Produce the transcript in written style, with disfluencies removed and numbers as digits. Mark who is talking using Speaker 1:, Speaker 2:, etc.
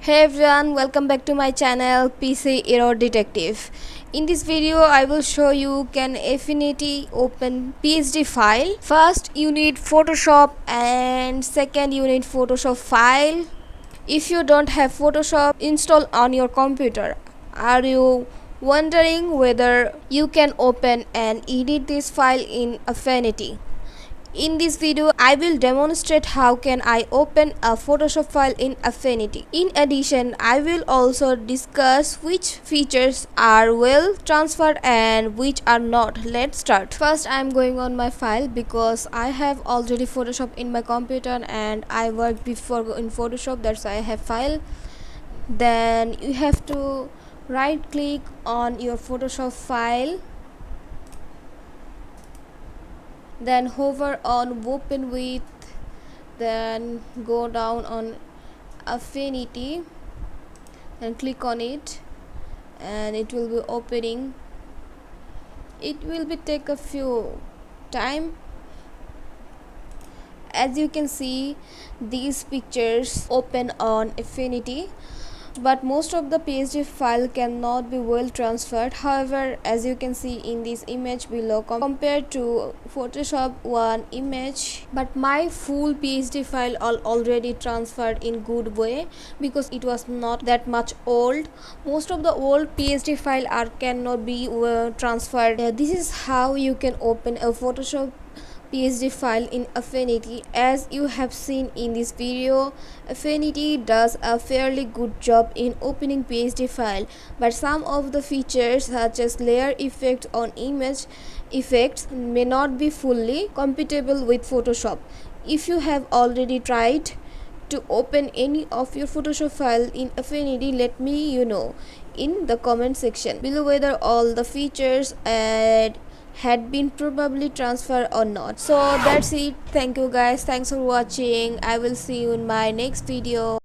Speaker 1: Hey everyone, welcome back to my channel PC Error Detective. In this video I will show you can Affinity open PSD file. First you need Photoshop and second you need Photoshop file. If you don't have Photoshop installed on your computer, are you wondering whether you can open and edit this file in Affinity? In this video, I will demonstrate how can I open a Photoshop file in Affinity. In addition, I will also discuss which features are well transferred and which are not. Let's start. First, I am going on my file because I have already Photoshop in my computer and I worked before in Photoshop. That's why I have file. Then you have to right click on your Photoshop file, then hover on open with, then go down on Affinity and click on it and it will be opening. It will be take a few time. As you can see, these pictures open on Affinity, but most of the PSD file cannot be well transferred. However, as you can see in this image below, compared to Photoshop one image, but my full PSD file already transferred in good way because it was not that much old. Most of the old PSD file are cannot be transferred. This is how you can open a Photoshop PSD file in Affinity. As you have seen in this video, Affinity does a fairly good job in opening PSD file, but some of the features such as layer effect on image effects may not be fully compatible with Photoshop. If you have already tried to open any of your Photoshop file in Affinity, let me know in the comment section below whether all the features and had been probably transferred or not. So that's it. Thank you guys, thanks for watching. I will see you in my next video.